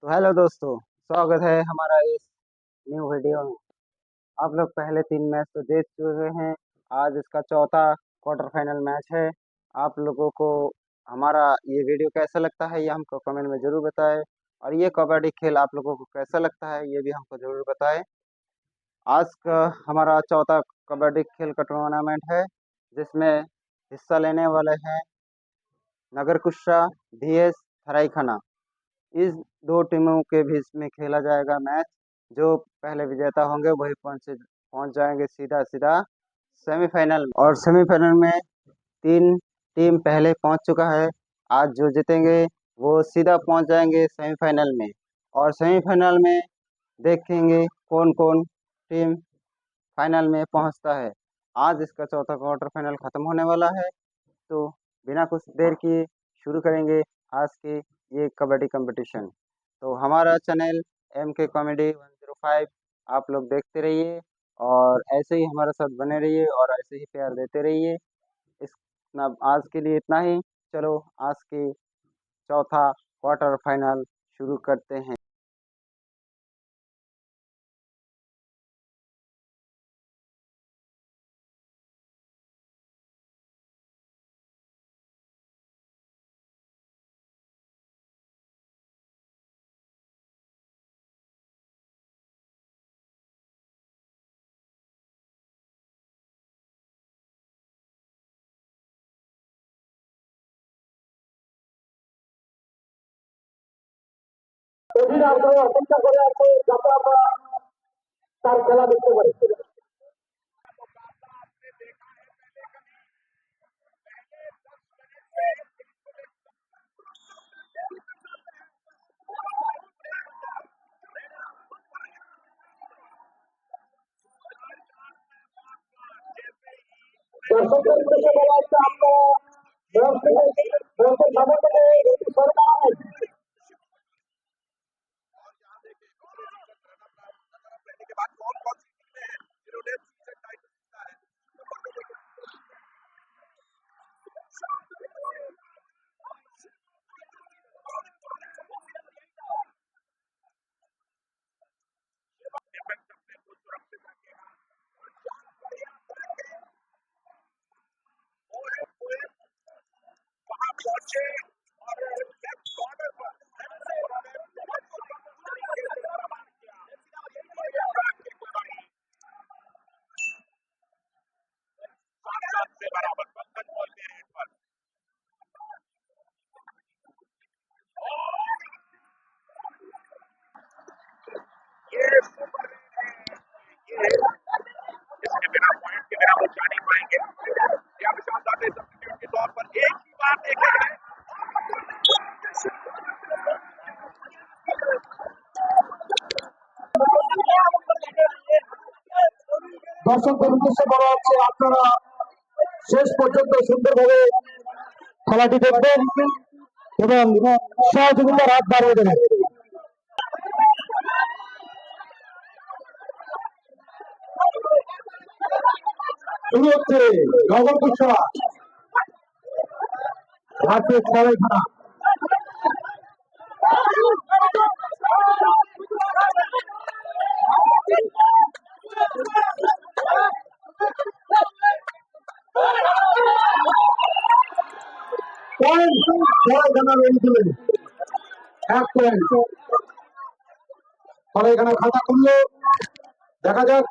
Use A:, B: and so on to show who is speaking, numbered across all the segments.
A: तो हेलो दोस्तों, स्वागत है हमारा इस न्यू वीडियो में। आप लोग पहले 3 मैच तो देख चुके हैं। आज इसका चौथा क्वार्टर फाइनल मैच है। आप लोगों को हमारा ये वीडियो कैसा लगता है ये हमको कमेंट में ज़रूर बताएं। और ये कबड्डी खेल आप लोगों को कैसा लगता है ये भी हमको ज़रूर बताएं। आज का हमारा चौथा कबड्डी खेल का टूर्नामेंट है, जिसमें हिस्सा लेने वाले हैं नगर कुशा DS सरायखाना। इस दो टीमों के बीच में खेला जाएगा मैच। जो पहले विजेता होंगे वही पहुंच जाएंगे सीधा सीधा सेमीफाइनल में। और सेमीफाइनल में 3 टीम पहले पहुंच चुका है। आज जो जीतेंगे वो सीधा पहुंच जाएंगे सेमीफाइनल में। और सेमीफाइनल में देखेंगे कौन कौन टीम फाइनल में पहुंचता है। आज इसका चौथा क्वार्टर फाइनल खत्म होने वाला है। तो बिना कुछ देर किए शुरू करेंगे आज के ये कबड्डी कंपटीशन। तो हमारा चैनल MK कॉमेडी 105 आप लोग देखते रहिए और ऐसे ही हमारे साथ बने रहिए और ऐसे ही प्यार देते रहिए। इस आज के लिए इतना ही। चलो आज के चौथा क्वार्टर फाइनल शुरू करते हैं।
B: আপনারা অপেক্ষা করে আছে যাতে আমরা তার খেলা দেখতে পারি। দর্শকদের উদ্দেশ্যে বলা হচ্ছে আপনারা দর্শক সামনে থেকে একটু সরে দাঁড়ান। দর্শকদের উদ্দেশ্যে বলা হচ্ছে আপনারা শেষ পর্যন্ত সুন্দরভাবে খেলাটি দেখবেন এবং সহযোগিতার হাত বাড়িয়ে দেবেন। শুরু হচ্ছে নগর কুশা ভারতীয় সরাইখানা। সরাইখানা রেডি দিলেন 1 পয়েন্ট। সরাইখানা খাতা খুললো, দেখা যাক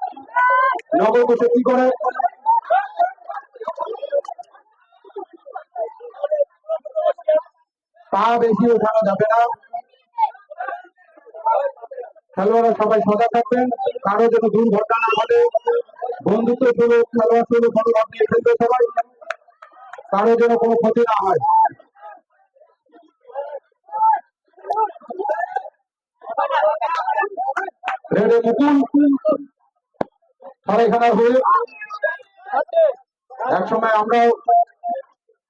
B: নগর কুশা কি করে। পা বেশি ওঠানো যাবে না। খেলোয়াড়রা সবাই সজাগ থাকবেন, কারো যেন দুর্ঘটনা না ঘটে। বন্ধুত্ব শুরু খেলোয়াড় শুরু মনোভাব নিয়ে খেলবে সবাই, কারো যেন কোনো ক্ষতি না হয়। রেডে মুকুল সরাইখানার হয়ে। একসময় আমরাও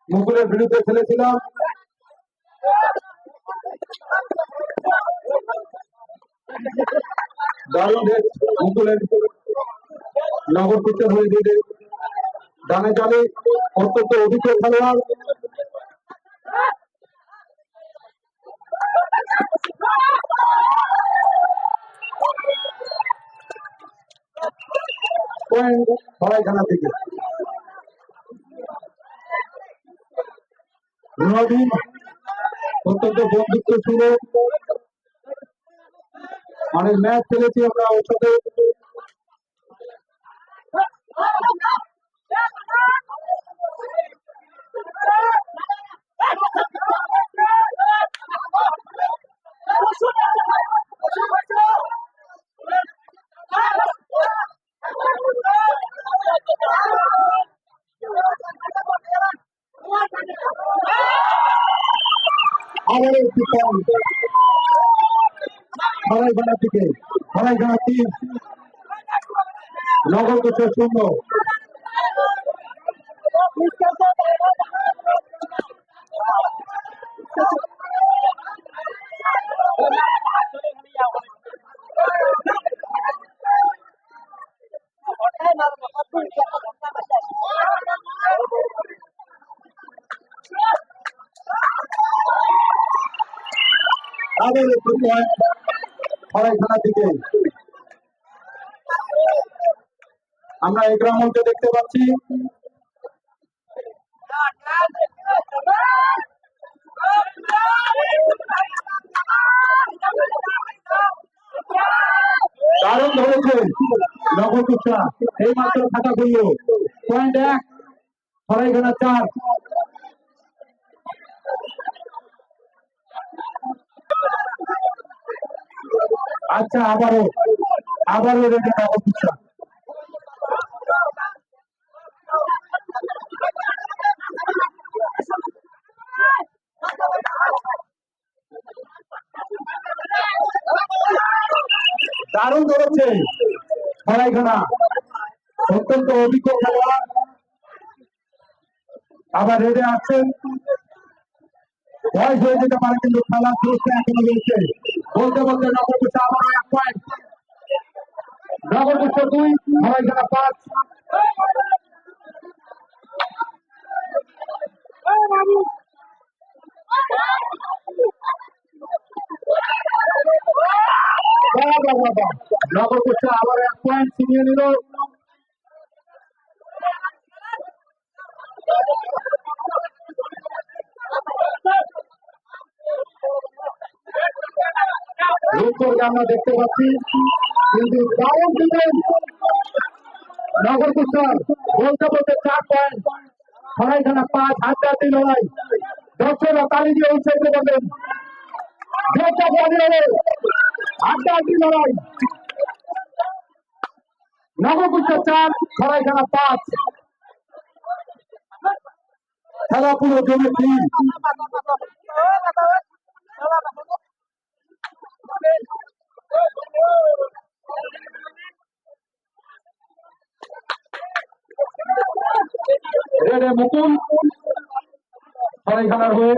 B: মুকুলের বিরুদ্ধে খেলেছিলাম। দারুণ মুকুলের নগর কুশা হয়ে দিলে ডানে চালে অত্যন্ত অভিজ্ঞ খেলোয়াড়। পয়েন্ট সরাইখানা থেকে। নবীন অত্যন্ত বন্ধুত্ব ছিল, অনেক ম্যাচ খেলেছি আমরা ওর সাথে। আবার একটি পয়েন্ট সরাইখানা থেকে। সরাইখানা 3, নগরকুষ্ঠ 0। আবার একটি পয়েন্ট সরাইখানা থেকে। আমরা এগ্রামলকে দেখতে পাচ্ছি। দারুণ ধরেছে নগরকুষ্টা, এই মাত্র খাতা করল। পয়েন্ট 1, সরাইখানা 4। আচ্ছা, আবারও রেডি নগরকুষ্টা। দারুণ ধরেছে সরাইখানা, অত্যন্ত অভিজ্ঞ খেলোয়াড়। আবার রেডে আসছেন, বয়স হয়ে যেতে পারে কিন্তু খেলার দৃষ্টি এখনো রয়েছে। বলতে বলতে নগরকুষ্টা আবারও 1 পয়েন্ট। নগরকুষ্টা 2, সরাইখানা 5। নগরকুষ্টা আবার 1 পয়েন্ট ছিনিয়ে নিল। রূপপুরকে আমরা দেখতে পাচ্ছি, কিন্তু দারুণ দিলেন নগরকুষ্টার। বলতে বলতে 4 পয়েন্ট, সরাইখানা 5। হাড্ডাহাড্ডি লড়াই, দর্শকরা তালি দিয়ে উৎসাহিত করবেন। হাড্ডাহাড্ডি লড়াই, নগরকুষ্টা 4, সরাইখানা 5। খেলা পুরো জমে স্থির। রেডে মুকুল সরাইখানার হয়ে।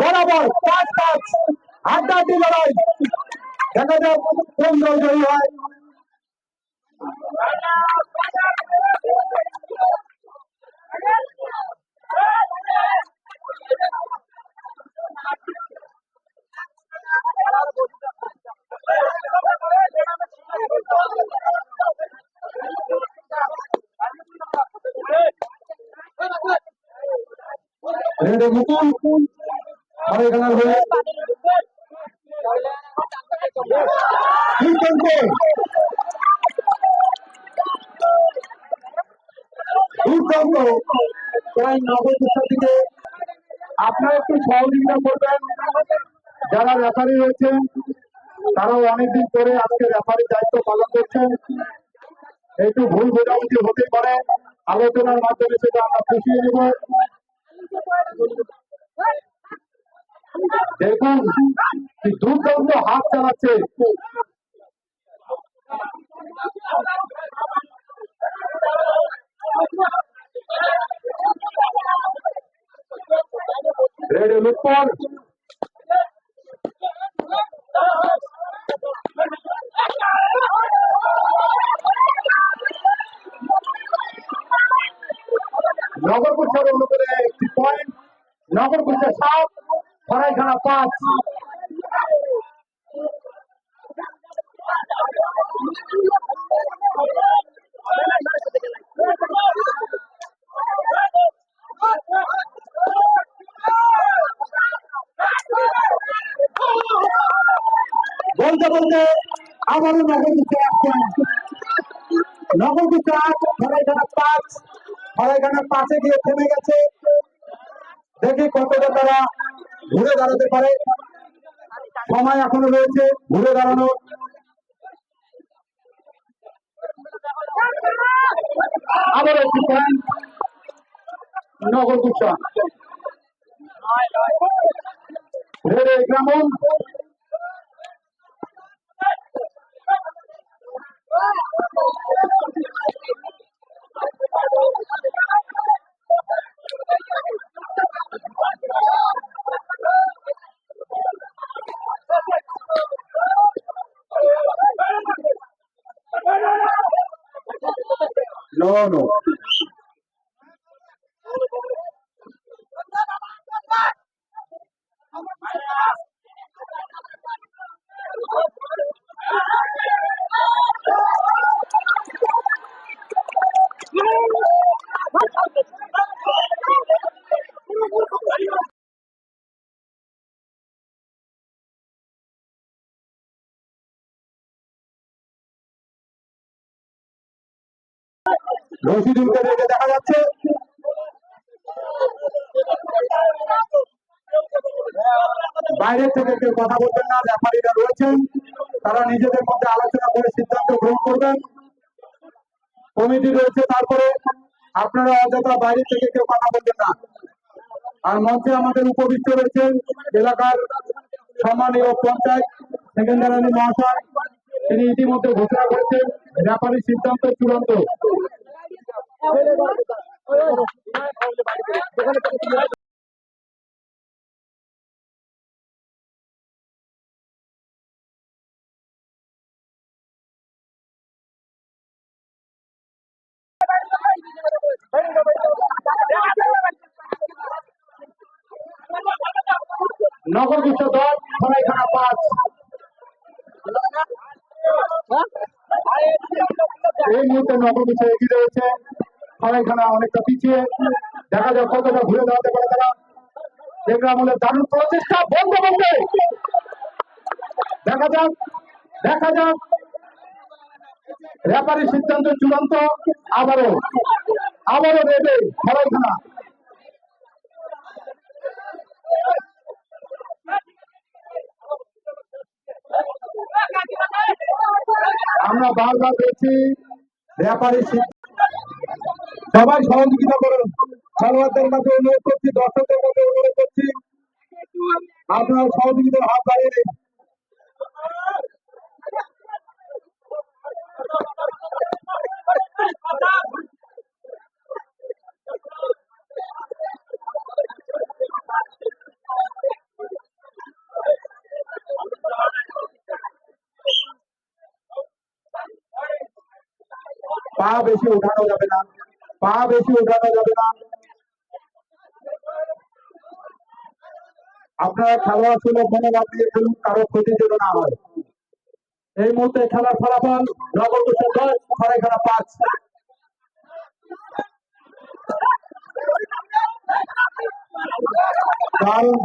B: বরাবর 5-5, হাড্ডাহাড্ডি লড়াই। দেখা যাক কোন দল জয়ী হয়। রেডে মুকুল সরাইখানার হয়ে। নগরকুষ্টা থেকে আপনারা একটু সহযোগিতা করবেন। যারা রেফারি রয়েছেন তারাও অনেকদিন পরে আজকে রেফারির দায়িত্ব পালন করছেন। একটু ভুল বোঝাবুঝি হতে পারে, আলোচনার মাধ্যমে সেটা আমরা পুষিয়ে নেব। দেখুন কি দুর্দান্ত হাত চালাচ্ছে। রেডে লুৎপর, নগরকুষ্টার অনুকূলে 1 পয়েন্ট, নগর কুষ্টিয়া 7, সরাইখানা 5। বলতে বলতে আবারও নগর কুষ্টিয়া 1 পয়েন্ট। নগর কুষ্টিয়া 8, সরাইখানা 5। সরাইখানা 5-এ গিয়ে থেমে গেছে। দেখি কতটা তারা ঘুরে দাঁড়াতে পারে। সময় এখনো রয়েছে ঘুরে দাঁড়ানোর। আবার একটি পয়েন্ট নগর কুষ্টিয়া। রেডে গ্রামন no. রশিদুলকে রেখে দেখা যাচ্ছে। বাইরে থেকে কেউ কথা বলবেন না, রেফারিরা রয়েছেন, তারা নিজেদের মধ্যে আলোচনা করে সিদ্ধান্ত গ্রহণ করবেন। কমিটি রয়েছে, তারপরে আপনারা অযথা বাইরে থেকে কেউ কথা বলবেন না। আর মঞ্চে আমাদের উপবিষ্ট রয়েছেন এলাকার সম্মানীয় পঞ্চায়েত সেকেন্দারানী মহাশয়, তিনি ইতিমধ্যে ঘোষণা করেছেন রেফারির সিদ্ধান্ত চূড়ান্ত। নগর কুষ্টিয়া 10, সরাইখানা 5। এই মুহূর্তে নগর কুষ্টিয়া এগিয়ে রয়েছে, সরাইখানা অনেকটা পিছিয়ে। দেখা যাক কতটা ঘুরে দাঁড়াতে পারে তারা। দেখলাম আমাদের দারুণ প্রচেষ্টা, বন্ধ বলতে দেখা যাক দেখা যাক রেফারির সিদ্ধান্ত চূড়ান্ত। আবারও রেডে সরাইখানা। আমরা বারবার বলছি রেফারি সবাই সহযোগিতা করুন। খেলোয়াড়দের মাঝে অনুরোধ করছি, দর্শকদের মাঝে অনুরোধ করছি, আপনারা সহযোগিতার হাত বাড়িয়ে দিন। পা বেশি উঠানো যাবে না, পা বেশি উঠানো যাবে না। আপনারা খেলোয়াড় সুলভ মনোভাব দিয়ে খেলুন, কারো ক্ষতি যেন না হয়। এই মুহূর্তে খেলার ফলাফল নগর কুষ্টিয়া 10, সরাইখানা 5।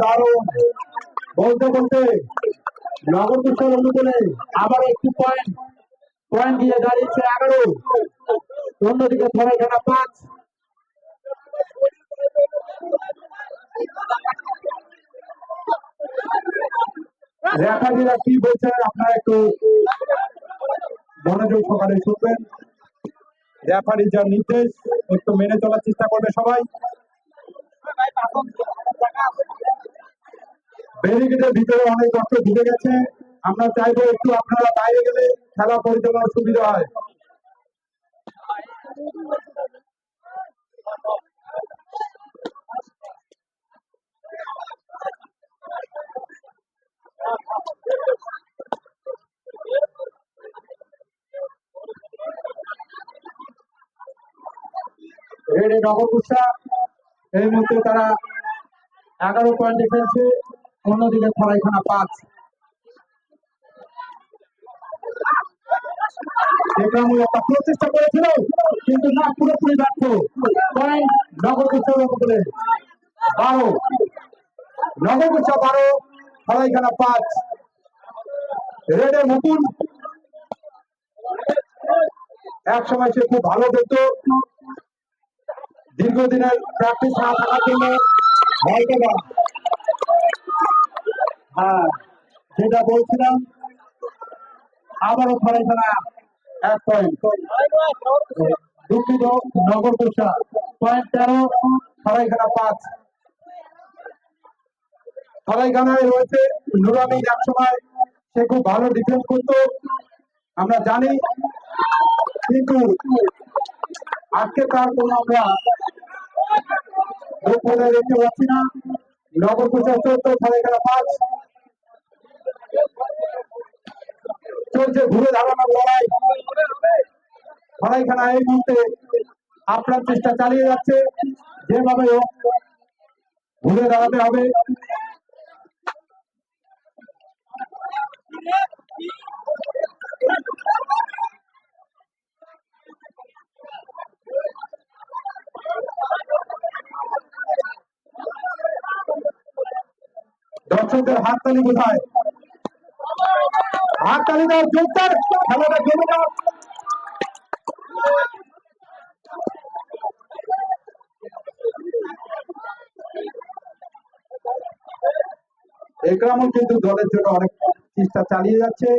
B: দারুণ বলতে বলতে নগর কুষ্টিয়ার অনুকূলে আবার একটি পয়েন্ট গিয়ে দাঁড়িয়েছে 11। অন্যদিকে সরাইখানা 5। রেফারিরা কি বলছেন আপনারা একটু মনোযোগ সহকারে শুনবেন। রেফারির যা নির্দেশ একটু মেনে চলার চেষ্টা করবে সবাই। ব্যারিকেডের ভিতরে অনেক রক্ত ঢুকে গেছে, আমরা চাইবো একটু আপনারা বাইরে গেলে খেলা পরিচালনার সুবিধা হয়। রেডে নগর কুষ্টিয়া। এই মুহূর্তে তারা 11 পয়েন্টে খেলছে, অন্যদিকে সরাইখানা 5। একরামুল একটা প্রচেষ্টা করেছিল, কিন্তু না, পুরোপুরি ব্যর্থ। পয়েন্ট নগরকুচ্ছার উপরে 12, নগরকুচ্ছা 12, সরাইখানা 5। রেডে মুকুল এক সময় সে খুব ভালো খেলতো, দীর্ঘদিনের প্র্যাকটিস না থাকার জন্য হয়তো বা, হ্যাঁ যেটা বলছিলাম, আবারও সরাইখানা 1 পয়েন্ট। দুঃখিত, নগরকুচ্ছা পয়েন্ট 13, সরাইখানা 5। সরাইখানায় রয়েছে নুরামিন, এক সময় সে খুব ভালো ডিফেন্স করতো, আমরা জানি, কিন্তু আজকে তার কোনো আমরা গোপনে দেখতে পাচ্ছি না। নগরকুচ্ছা 14, সরাইখানা 5। চলছে ঘুরে দাঁড়ানোর লড়াই। সরাইখানা এই মুহূর্তে আপনার চেষ্টা চালিয়ে যাচ্ছে, যেভাবে হোক ঘুরে দাঁড়াতে হবে। দর্শকদের হাততালি বোঝায়, হাততালি দাও জোরদার, খেলাটা জমে যাও। একরামুল কিন্তু দলের জন্য অনেক চেষ্টা চালিয়ে যাচ্ছে,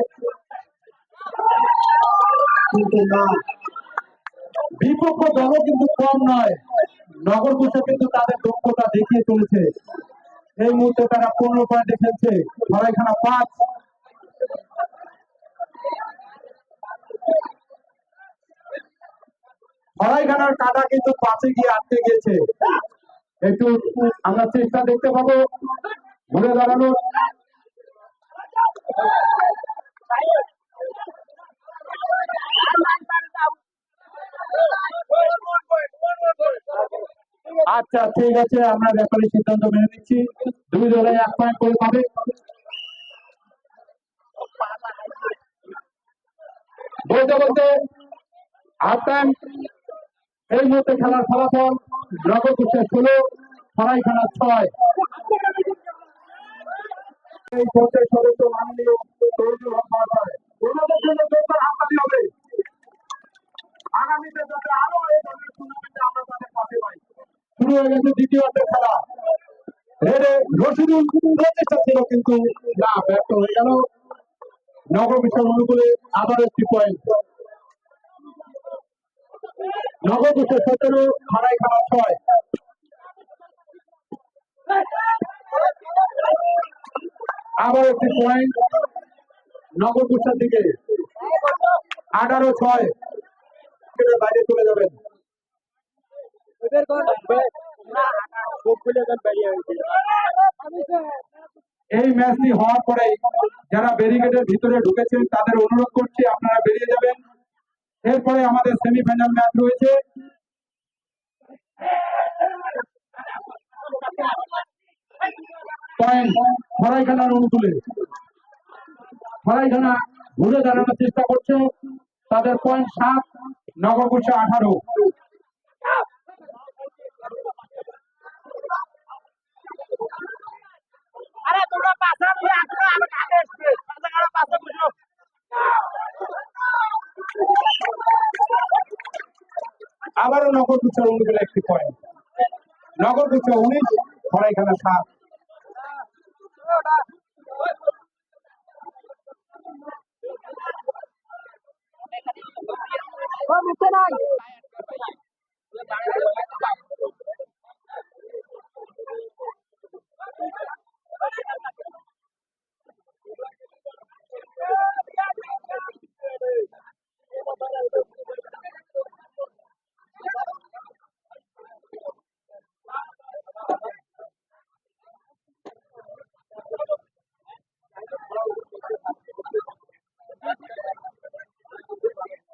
B: কিন্তু না, বিপক্ষ দলও কিন্তু কম নয়। নগরকুচ্ছা কিন্তু তাদের দক্ষতা দেখিয়ে চলেছে। এই মুহূর্তে তারা 15 পয়েন্টে খেলছে, সরাইখানা 5। সরাইখানার কাটা কিন্তু 5-এ গিয়ে আটকে গিয়েছে। একটু আমরা চেষ্টা দেখতে পাবো ঘুরে দাঁড়ানোর। আচ্ছা ঠিক আছে, আমরা ব্যাপারে সিদ্ধান্ত মেনে নিচ্ছি, 2 দলে 1 পয়েন্ট করে পাবে। বলতে বলতে হাফ টাইম। এই মুহূর্তে খেলার ফলাফল নগরকুচ্ছা 16, সরাইখানা 6। এই পঞ্চায়েত সদস্য মাননীয় তৈজুল হক মহাশয়, ওনাদের জন্য জোরদার হাততালি হবে। আগামীতে যাতে আরো এই ধরনের টুর্নামেন্টে আমরা তাদের পাশে পাই। শুরু হয়ে গেছে দ্বিতীয়ার্ধের খেলা। রেডে রশিদুল প্রচেষ্টা ছিল, কিন্তু না, ব্যর্থ হয়ে গেল। নগরকুচ্ছার অনুকূলে আবার একটি পয়েন্ট। নগরকুচ্ছা 17, সরাইখানা 6। আবার একটি পয়েন্ট নগরকুচ্ছার দিকে, 18-6। বাইরে চলে যাবেন। এই ম্যাচটি হওয়ার পরে যারা ব্যারিকেডের ভিতরে ঢুকেছেন তাদের অনুরোধ করছি আপনারা বেরিয়ে যাবেন। এরপরে আমাদের সেমিফাইনাল ম্যাচ রয়েছে। পয়েন্ট সরাইখানার অনুকূলে, সরাইখানা ঘুরে দাঁড়ানোর চেষ্টা করছে, তাদের পয়েন্ট 7, নগরকুচ্ছা 18। আবারও নগরকুচ্ছার অনুকূলে একটি পয়েন্ট। নগরকুচ্ছা 19, সরাইখানা 7।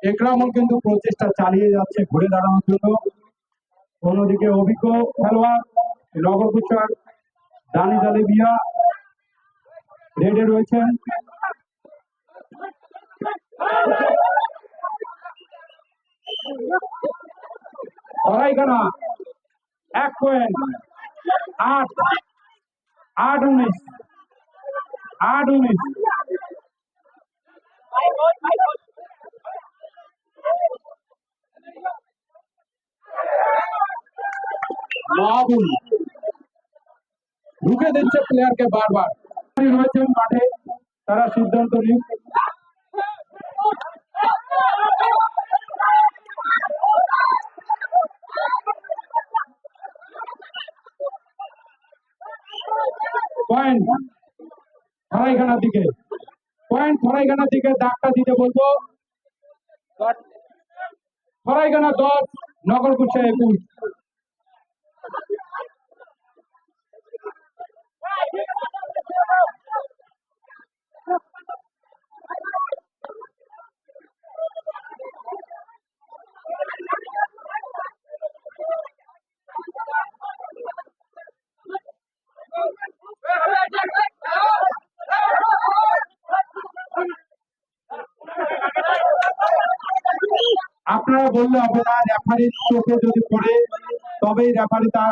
B: একরামুল কিন্তু প্রচেষ্টা চালিয়ে যাচ্ছে ঘুরে দাঁড়ানোর জন্য। অন্যদিকে অভিজ্ঞ খেলোয়াড় নগরকুচ্ছার দানিশ আলী মিয়া রেডে রয়েছেন। সরাইখানা 1 পয়েন্ট, 8-19, 8-19। মাহবুল ঢুকে দিচ্ছে প্লেয়ারকে বারবার। রয়েছেন মাঠে, তারা সিদ্ধান্ত নিন। পয়েন্ট সরাইখানার দিকে, পয়েন্ট সরাইখানার দিকে। দাগটা দিতে বলবো। সরাইখানা 10, নগরকুষ্টা 21। আপনারা বললে হবে না, রেফারির চোখে যদি পড়ে তবেই রেফারি তা।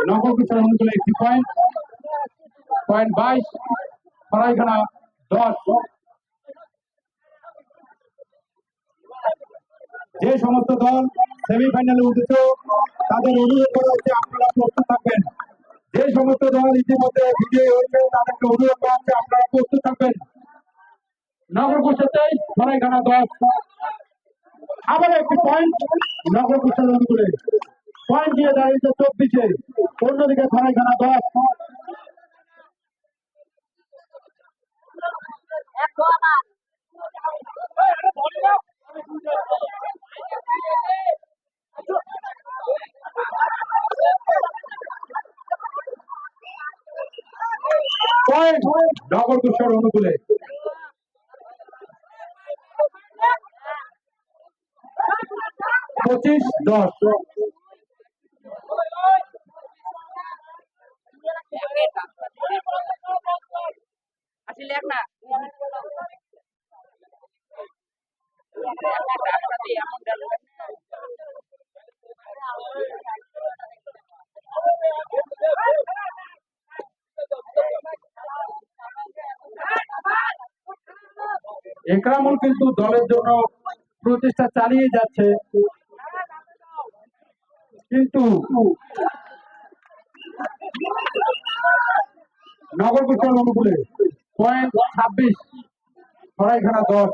B: নগরকুষ্টার অনুকূলে 1 পয়েন্ট, 22, সরাইখানা 10। যে সমস্ত দল সেমিফাইনালে উঠেছে তাদের অনুরোধ করা হচ্ছে আপনারা প্রস্তুত থাকবেন। যে সমস্ত দল ইতিমধ্যে বিজয়ী হয়েছে তাদেরকে অনুরোধ করা হচ্ছে আপনারা প্রস্তুত থাকবেন। নগরকুষ্টা 23, সরাইখানা 10। আবার 1 পয়েন্ট নগরকুষ্টার অনুকূলে, পয়েন্ট দিয়ে দাঁড়িয়েছে 24-এ। অন্যদিকে সরাইখানা 10। পয়েন্ট নগরকুষ্টার অনুকূলে। 25-10। একরামুল কিন্তু দলের জন্য প্রচেষ্টা চালিয়ে যাচ্ছে, কিন্তু নগরকুষ্টার অনুকূলে। পয়েন্ট 26, সরাইখানা 10।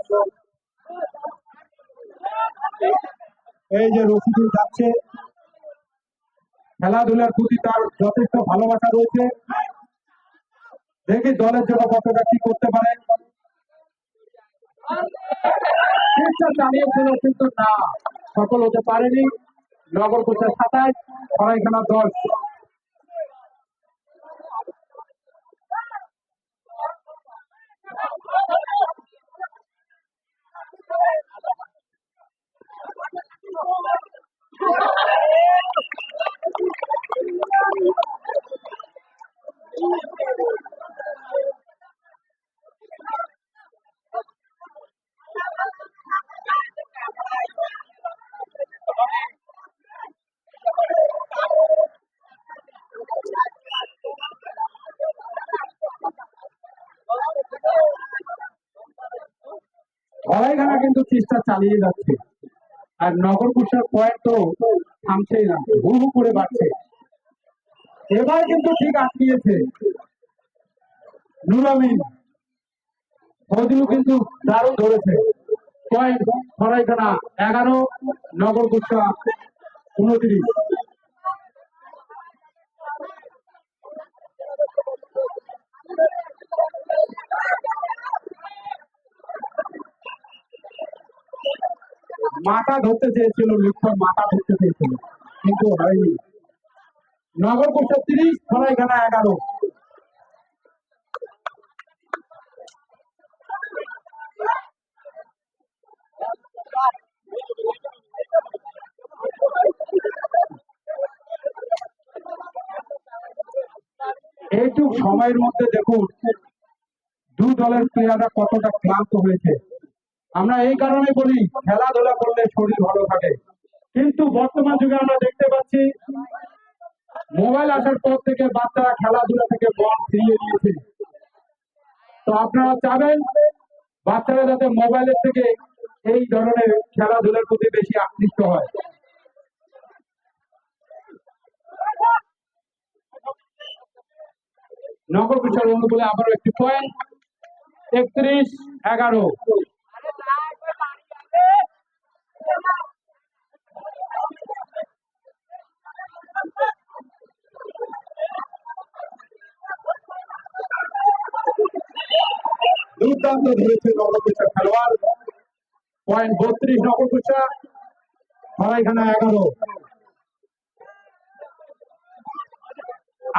B: এই যে রশিদুল যাচ্ছে, খেলাধুলার প্রতি তার যথেষ্ট ভালোবাসা রয়েছে। দেখি দলের জন্য কতটা কি করতে পারে। চেষ্টা চালিয়েছিল কিন্তু না, সফল হতে পারেনি। নগরকুষ্টা 27, সরাইখানা 10। সরাইখানা কিন্তু চেষ্টা চালিয়ে যাচ্ছে, আর নগরকুষ্টার পয়েন্ট তো থামছেই না, হু হু করে বাড়ছে। এবার কিন্তু ঠিক আটকিয়েছে নুরামিন। ফজলু কিন্তু দারুণ ধরেছে। পয়েন্ট সরাইখানা 11, নগরকুষ্টা 29। মাথা ধরতে চেয়েছিল লিখন, মাথা ধরতে চেয়েছিল কিন্তু হয়নি। নগরকুষ্টা 30, সরাইখানা 11। এইটুক সময়ের মধ্যে দেখুন দু দলের প্লেয়াররা কতটা ক্লান্ত হয়েছে। আমরা এই কারণে বলি খেলাধুলা করলে শরীর ভালো থাকে, কিন্তু বর্তমান যুগে আমরা দেখতে পাচ্ছি মোবাইল আসার পর থেকে বাচ্চারা খেলাধুলা থেকে মন ফিরিয়ে নিয়েছে। তো আপনারা চাবেন বাচ্চারা যাতে মোবাইলের থেকে এই ধরনের খেলাধুলার প্রতি বেশি আকৃষ্ট হয়। নগর বিচার অনুকূলে আবারও একটি পয়েন্ট 31-11। দুর্দান্ত ধরেছে নগরকুচা খেলোয়াড়। পয়েন্ট 32 নগরকুচা, সরাইখানা 11।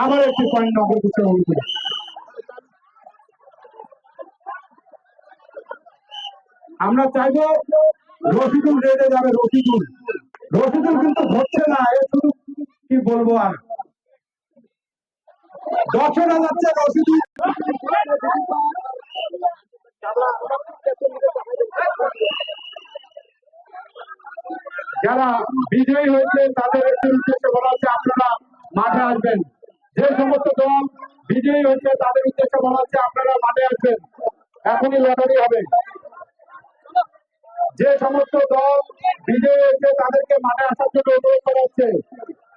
B: আবার একটি পয়েন্ট নগরকুচা অনুকূলে। আমরা চাইবো রশিদুল রেডে যাবে। রশিদুল কিন্তু হচ্ছে না, এ শুধু কি বলবো আর। দর্শকরা যাচ্ছে রশিদুল। যারা বিজয়ী হয়েছে তাদের একটি উদ্দেশ্যে বলা হচ্ছে আপনারা মাঠে আসবেন। যে সমস্ত দল বিজয়ী হয়েছে তাদের উদ্দেশ্যে বলা হচ্ছে আপনারা মাঠে আসবেন, এখনই লটারি হবে। যে সমস্ত দল বিজয়ী হয়েছে তাদেরকে মাঠে আসার জন্য অনুরোধ করা হচ্ছে।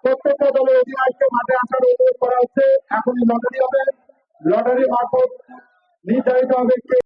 B: প্রত্যেকটা দলের অধিনায়ককে মাঠে আসার অনুরোধ করা হচ্ছে, এখনই লটারি হবে। লটারি মারফত নির্ধারিত হবে